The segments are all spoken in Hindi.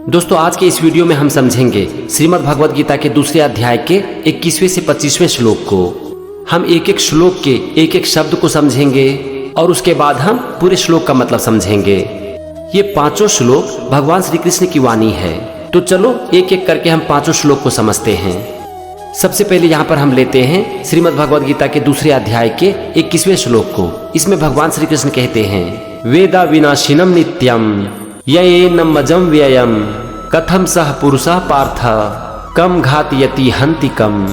दोस्तों आज के इस वीडियो में हम समझेंगे श्रीमद् भगवद गीता के दूसरे अध्याय के 21वें से 25वें श्लोक को। हम एक एक श्लोक के एक एक शब्द को समझेंगे और उसके बाद हम पूरे श्लोक का मतलब समझेंगे। ये पांचों श्लोक भगवान श्री कृष्ण की वाणी है। तो चलो एक एक करके हम पांचों श्लोक को समझते हैं। सबसे पहले यहाँ पर हम लेते हैं श्रीमद् भगवद गीता के दूसरे अध्याय के 21वें श्लोक को। इसमें भगवान श्री कृष्ण कहते हैं, वेदा विनाशिनम नित्यम येनमजं व्ययम कथम सह पुरुषः पार्थ कम घातयति हन्ति कम।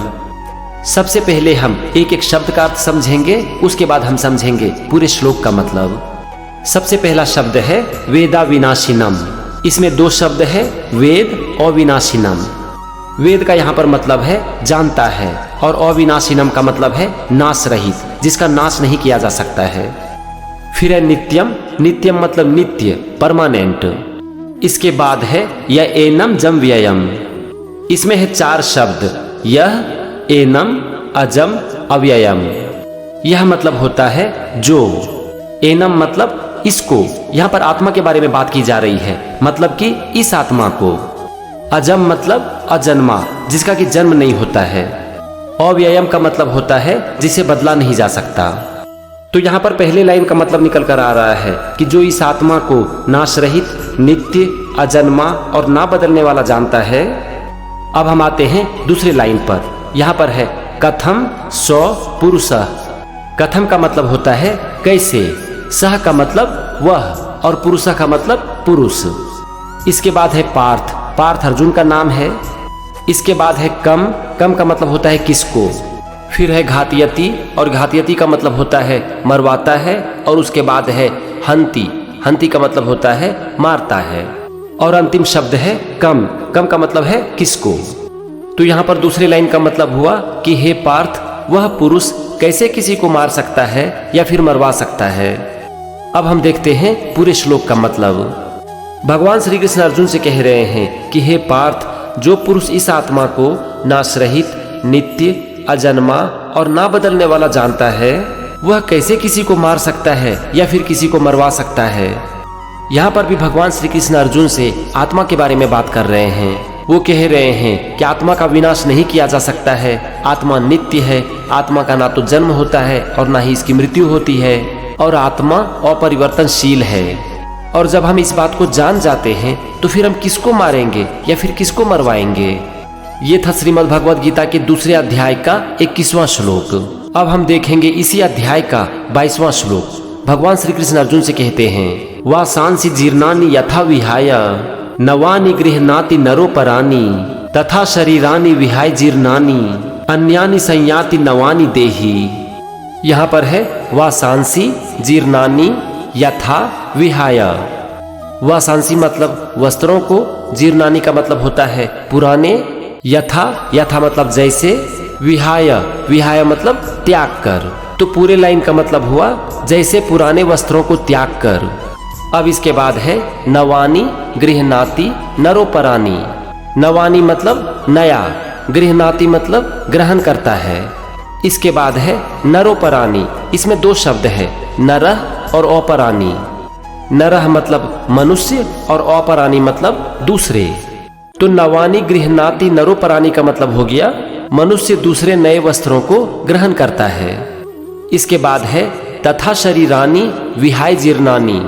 सबसे पहले हम एक एक शब्द का अर्थ समझेंगे, उसके बाद हम समझेंगे पूरे श्लोक का मतलब। सबसे पहला शब्द है वेदा विनाशिनम। इसमें दो शब्द है वेद और विनाशिनम। वेद का यहाँ पर मतलब है जानता है और अविनाशिनम का मतलब है नाश रहित, जिसका नाश नहीं किया जा सकता है। फिर है नित्यम। नित्यम मतलब नित्य, परमानेंट। इसके बाद है यह एनम जम व्ययम। इसमें है चार शब्द, यह एनम अजम अव्ययम। यह मतलब होता है जो। एनम मतलब इसको, यहाँ पर आत्मा के बारे में बात की जा रही है, मतलब कि इस आत्मा को। अजम मतलब अजन्मा, जिसका कि जन्म नहीं होता है। अव्ययम का मतलब होता है जिसे बदला नहीं जा सकता। तो यहाँ पर पहले लाइन का मतलब निकल कर आ रहा है कि जो इस आत्मा को नाश रहित, नित्य, अजन्मा और ना बदलने वाला जानता है। अब हम आते हैं दूसरे लाइन पर। यहाँ पर है कथम सौ पुरुषः। कथम का मतलब होता है कैसे, सह का मतलब वह और पुरुषः का मतलब पुरुष। इसके बाद है पार्थ। पार्थ अर्जुन का नाम है। इसके बाद है कम। कम का मतलब होता है किसको। फिर है घातयति, और घातयति का मतलब होता है मरवाता है। और उसके बाद है हन्ति। हन्ति का मतलब होता है मारता है। और अंतिम शब्द है कम। कम का मतलब है किसको। तो यहाँ पर दूसरे लाइन का मतलब हुआ कि हे पार्थ, वह पुरुष कैसे किसी को मार सकता है या फिर मरवा सकता है। अब हम देखते हैं पूरे श्लोक का मतलब। भगवान श्री कृष्ण अर्जुन से कह रहे हैं कि हे पार्थ, जो पुरुष इस आत्मा को नाश रहित, नित्य, अजन्मा और ना बदलने वाला जानता है, वह कैसे किसी को मार सकता है या फिर किसी को मरवा सकता है। यहाँ पर भी भगवान श्री कृष्ण अर्जुन से आत्मा के बारे में बात कर रहे हैं। वो कह रहे हैं कि आत्मा का विनाश नहीं किया जा सकता है। आत्मा नित्य है। आत्मा का ना तो जन्म होता है और ना ही इसकी मृत्यु होती है। और आत्मा अपरिवर्तनशील है। और जब हम इस बात को जान जाते हैं तो फिर हम किसको मारेंगे या फिर किसको मरवाएंगे। ये था श्रीमद् भगवद गीता के दूसरे अध्याय का 21वां श्लोक। अब हम देखेंगे इसी अध्याय का 22वां श्लोक। भगवान श्री कृष्ण अर्जुन से कहते हैं, वासांसि जीर्णानि यथा विहाय नवानि गृह्णाति नरोपराणि तथा शरीरानि विहाय जीर्णानि अन्यानि संयाति नवानि देहि। यहाँ पर है वासांसि जीर्णानि यथा विहाय। वासांसि मतलब वस्त्रों को, जीर्णानि का मतलब होता है पुराने, यथा, यथा मतलब जैसे, विहाय, विहाय मतलब त्याग कर। तो पूरे लाइन का मतलब हुआ जैसे पुराने वस्त्रों को त्याग कर। अब इसके बाद है नवानि गृह्णाति नरोपराणि। नवानि मतलब नया, गृह्णाति मतलब ग्रहण करता है। इसके बाद है नरोपराणि। इसमें दो शब्द है, नरः और अपराणि। नरः मतलब मनुष्य और अपराणि मतलब दूसरे। तो नवानि गृह्णाति नरोपराणि का मतलब हो गया मनुष्य दूसरे नए वस्त्रों को ग्रहण करता है। इसके बाद है तथा शरीरानि विहाय जीर्णानि।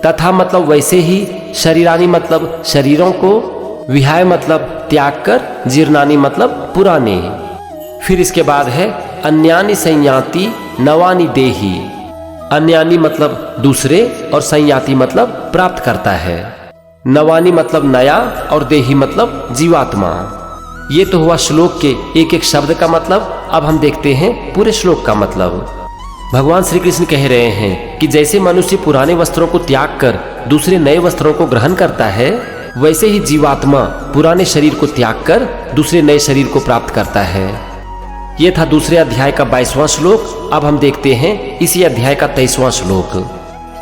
तथा मतलब वैसे ही, शरीरानि मतलब शरीरों को, विहाय मतलब त्याग कर, जीर्णानि मतलब पुराने। फिर इसके बाद है अन्यानि संयाति नवानि देहि। अन्यानि मतलब दूसरे और संयाति मतलब प्राप्त करता है। नवानी मतलब नया और देही मतलब जीवात्मा। ये तो हुआ श्लोक के एक एक शब्द का मतलब। अब हम देखते हैं पूरे श्लोक का मतलब। भगवान श्री कृष्ण कह रहे हैं कि जैसे मनुष्य पुराने वस्त्रों को त्याग कर दूसरे नए वस्त्रों को ग्रहण करता है, वैसे ही जीवात्मा पुराने शरीर को त्याग कर दूसरे नए शरीर को प्राप्त करता है। ये था दूसरे अध्याय का 22वां श्लोक। अब हम देखते हैं इसी अध्याय का 23वां श्लोक।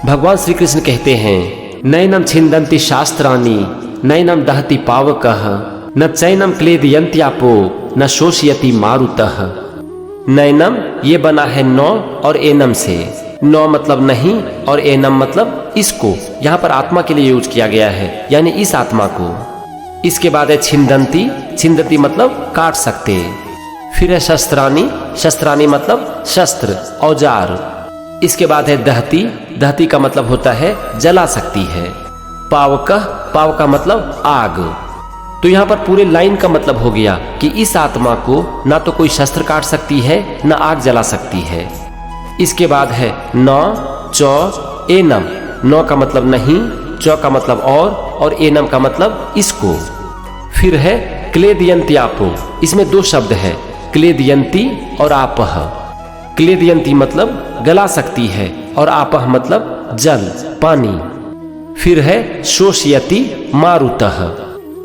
भगवान श्री कृष्ण कहते हैं, नैनम छिन्दन्ति शास्त्राणि नैनम दहति पावकः न चैनम क्लेदयन्त्यापो न शोषयति मारुतः। नैनम ये बना है नौ और एनम से। नौ मतलब नहीं और एनम मतलब इसको। यहाँ पर आत्मा के लिए यूज किया गया है, यानी इस आत्मा को। इसके बाद है छिंदंती, छिंदती मतलब काट सकते। फिर है शस्त्राणी, शस्त्राणी मतलब शस्त्र औजार। इसके बाद है दहती, दहती का मतलब होता है जला सकती है। पावकः, पावका मतलब आग। तो यहाँ पर पूरे लाइन का मतलब हो गया कि इस आत्मा को ना तो कोई शस्त्र काट सकती है ना आग जला सकती है। इसके बाद है नौ चौ एनम, नौ का मतलब नहीं, चौ का मतलब और एनम का मतलब इसको। फिर है क्लेदयन्त्यापो, इसमें दो शब्द है, क्लेदयन्ती और आपह। क्लेदयन्ती मतलब गला सकती है और आपह मतलब जल पानी। फिर है शोषयति मारुतः,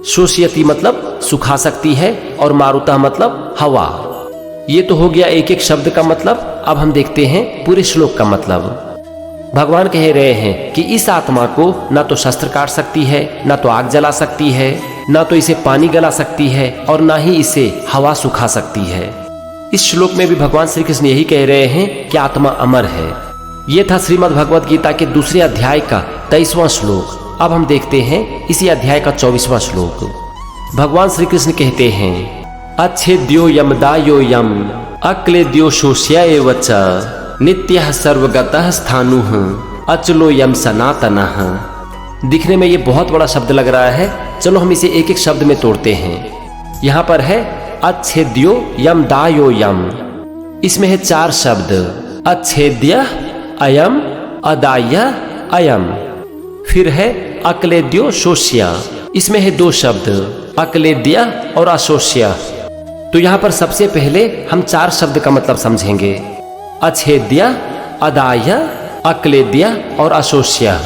शोषयति मतलब सुखा सकती है और मारुतः मतलब हवा। ये तो हो गया एक एक शब्द का मतलब। अब हम देखते हैं पूरे श्लोक का मतलब। भगवान कह रहे हैं कि इस आत्मा को ना तो शस्त्र काट सकती है, ना तो आग जला सकती है, ना तो इसे पानी गला सकती है और ना ही इसे हवा सुखा सकती है। इस श्लोक में भी भगवान श्री कृष्ण यही कह रहे हैं कि आत्मा अमर है। ये था श्रीमद् भगवद गीता के दूसरे अध्याय का 23वां श्लोक। अब हम देखते हैं इसी अध्याय का 24वां श्लोक। भगवान श्री कृष्ण कहते हैं अच्छेद्यो यमदायो यम अक्लेद्यो शोष्य एव च नित्यः सर्वगतः स्थाणुः अचलो यम सनातनः। दिखने में ये बहुत बड़ा शब्द लग रहा है, चलो हम इसे एक एक शब्द में तोड़ते हैं। यहाँ पर है अच्छेद्यो यमदायो यम, इसमें है 4 शब्द, अच्छेद्य अयम अदाय अयम। फिर है अक्लेद्यो शोष्य, इसमें है 2 शब्द, अक्लेद्य और अशोष्य। तो यहाँ पर सबसे पहले हम 4 शब्द का मतलब समझेंगे, अच्छेद्य अदाय अक्लेद्य और अशोष्य।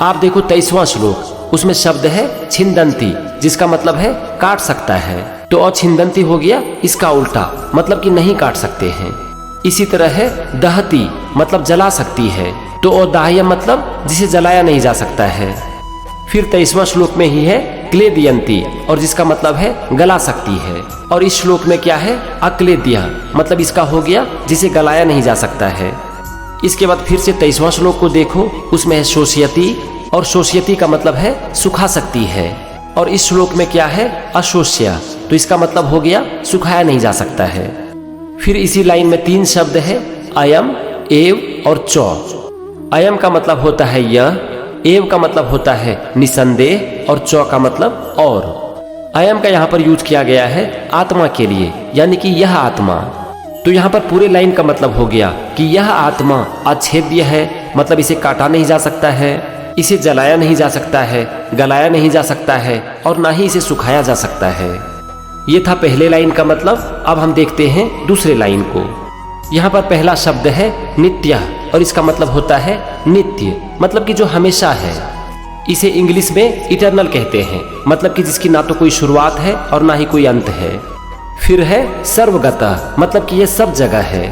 आप देखो 23वां श्लोक, उसमें शब्द है छिंदंती, जिसका मतलब है काट सकता है। तो अछिंदंती हो गया इसका उल्टा, मतलब कि नहीं काट सकते हैं। इसी तरह है दहती, मतलब जला सकती है। तो अदाह्य मतलब जिसे जलाया नहीं जा सकता है। फिर 23वां श्लोक में ही है क्लेदयन्ती, और जिसका मतलब है गला सकती है। और इस श्लोक में क्या है अक्लेद्य, मतलब इसका हो गया जिसे गलाया नहीं जा सकता है। इसके बाद फिर से 23वां श्लोक को देखो, उसमें है शोष्यति, और शोष्यति का मतलब है सुखा सकती है। और इस श्लोक में क्या है अशोष्य, तो इसका मतलब हो गया सुखाया नहीं जा सकता है। फिर इसी लाइन में 3 शब्द है अयम एव और चौ। अयम का मतलब होता है यह, एव का मतलब होता है निसंदेह और चौ का मतलब और। अयम का यहाँ पर यूज किया गया है आत्मा के लिए, यानी कि यह आत्मा। तो यहाँ पर पूरे लाइन का मतलब हो गया कि यह आत्मा अच्छेद्य है, मतलब इसे काटा नहीं जा सकता है, इसे जलाया नहीं जा सकता है, गलाया नहीं जा सकता है और ना ही इसे सुखाया जा सकता है। ये था पहले लाइन का मतलब। अब हम देखते हैं दूसरे लाइन को। यहाँ पर पहला शब्द है नित्य, और इसका मतलब होता है नित्य, मतलब कि जो हमेशा है। इसे इंग्लिश में इटर्नल कहते हैं, मतलब कि जिसकी ना तो कोई शुरुआत है और ना ही कोई अंत है। फिर है सर्वगतः, मतलब कि यह सब जगह है।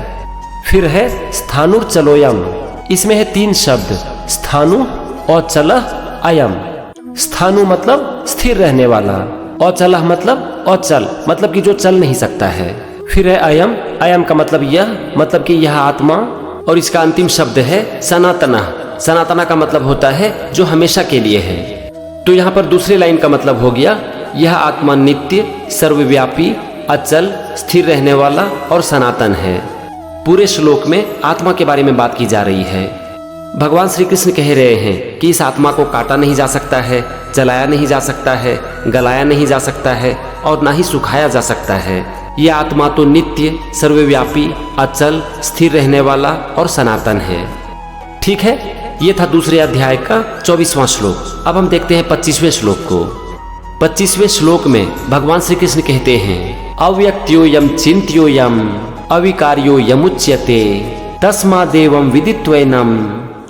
फिर है स्थाणुर्चलोयम, इसमें है 3 शब्द, स्थाणु और चलः अयम। स्थाणु मतलब स्थिर रहने वाला, अचलः मतलब अचल, मतलब कि जो चल नहीं सकता है। फिर है अयम, अयम का मतलब यह, मतलब कि यह आत्मा। और इसका अंतिम शब्द है सनातनः, सनातना का मतलब होता है जो हमेशा के लिए है। तो यहाँ पर दूसरे लाइन का मतलब हो गया यह आत्मा नित्य, सर्वव्यापी, अचल, स्थिर रहने वाला और सनातन है। पूरे श्लोक में आत्मा के बारे में बात की जा रही है। भगवान श्री कृष्ण कह रहे हैं कि इस आत्मा को काटा नहीं जा सकता है, जलाया नहीं जा सकता है, गलाया नहीं जा सकता है और ना ही सुखाया जा सकता है। यह आत्मा तो नित्य, सर्वव्यापी, अचल, स्थिर रहने वाला और सनातन है। ठीक है, ये था दूसरे अध्याय का 24वां श्लोक। अब हम देखते हैं 25वें श्लोक को। 25वें श्लोक में भगवान श्री कृष्ण कहते हैं अव्यक्त्यो यम चिंत्यो यम अविकार्यो यमुच्यते तस्मादेवं विदित्वैनम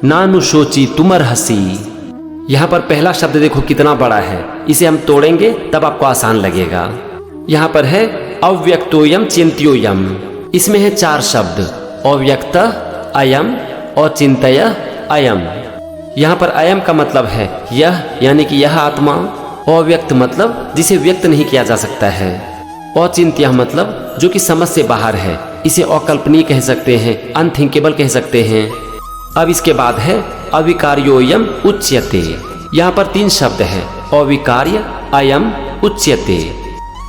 नानुशोचि तुमर्हसि। यहाँ पर पहला शब्द देखो कितना बड़ा है, इसे हम तोड़ेंगे तब आपको आसान लगेगा। यहाँ पर है अव्यक्तोयम चिंत्योयम, इसमें है 4 शब्द, अव्यक्त अयम और चिंतय अयम। यहाँ पर अयम का मतलब है यह, यानी कि यह आत्मा। अव्यक्त मतलब जिसे व्यक्त नहीं किया जा सकता है। अचिंत्य मतलब जो कि समझ से बाहर है, इसे अकल्पनीय कह सकते हैं, अनथिंकेबल कह सकते हैं। अब इसके बाद है अविकार्योयम उच्यते। यहाँ पर 3 शब्द है, अविकार्य, अयम उच्यते।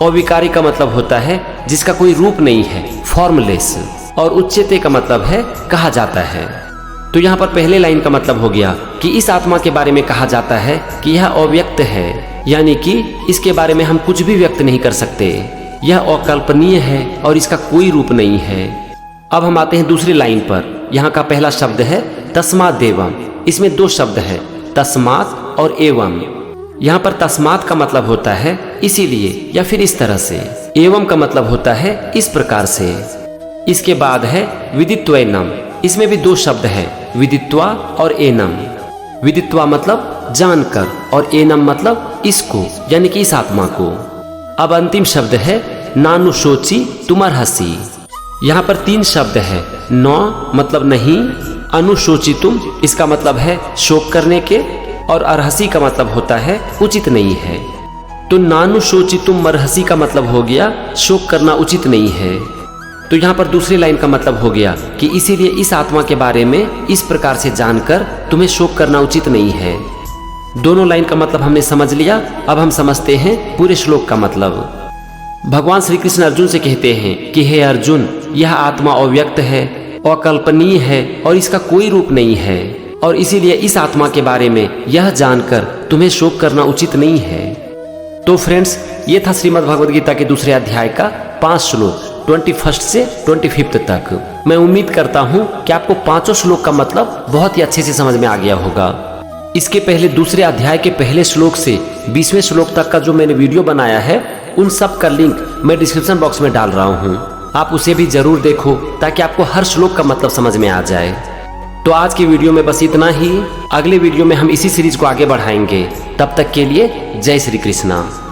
अविकारी का मतलब होता है जिसका कोई रूप नहीं है, फॉर्मलेस, और उच्यते का मतलब है कहा जाता है। तो यहाँ पर पहले लाइन का मतलब हो गया कि इस आत्मा के बारे में कहा जाता है कि यह अव्यक्त है, यानी कि इसके बारे में हम कुछ भी व्यक्त नहीं कर सकते। यह अकल्पनीय है और इसका कोई रूप नहीं है। अब हम आते हैं दूसरी लाइन पर। यहाँ का पहला शब्द है तस्मात् देवम। इसमें दो शब्द है, तस्मात् और एवं। यहाँ पर तस्मात् का मतलब होता है इसीलिए या फिर इस तरह से, एवं का मतलब होता है इस प्रकार से। इसके बाद है विदित्वैनम। इसमें भी दो शब्द है, विदित्वा और एनम। विदित्वा मतलब जानकर और एनम मतलब इसको, यानी कि इस आत्मा को। अब अंतिम शब्द है नानुशोचि तुमर्हसि। यहाँ पर तीन शब्द है, न मतलब नहीं, अनुशोचितुम इसका मतलब है शोक करने के, और अर्हसि का मतलब होता है उचित नहीं है। तो नानुशोचितुम मर्हसि का मतलब हो गया शोक करना उचित नहीं है। तो यहाँ पर दूसरी लाइन का मतलब हो गया कि इसीलिए इस आत्मा के बारे में इस प्रकार से जानकर तुम्हें शोक करना उचित नहीं है। दोनों लाइन का मतलब हमने समझ लिया। अब हम समझते हैं पूरे श्लोक का मतलब। भगवान श्री कृष्ण अर्जुन से कहते हैं कि हे अर्जुन, यह आत्मा अव्यक्त है, अकल्पनीय है और इसका कोई रूप नहीं है, और इसीलिए इस आत्मा के बारे में यह जानकर तुम्हें शोक करना उचित नहीं है। तो फ्रेंड्स, ये था श्रीमद् भगवद गीता के दूसरे अध्याय का 5 श्लोक, 21 से 25 तक। मैं उम्मीद करता हूँ कि आपको पांचों श्लोक का मतलब बहुत ही अच्छे से समझ में आ गया होगा। इसके पहले दूसरे अध्याय के पहले श्लोक से 20वें श्लोक तक का जो मैंने वीडियो बनाया है, उन सब का लिंक मैं डिस्क्रिप्शन बॉक्स में डाल रहा हूँ। आप उसे भी जरूर देखो ताकि आपको हर श्लोक का मतलब समझ में आ जाए। तो आज की वीडियो में बस इतना ही। अगले वीडियो में हम इसी सीरीज को आगे बढ़ाएंगे। तब तक के लिए जय श्री कृष्णा।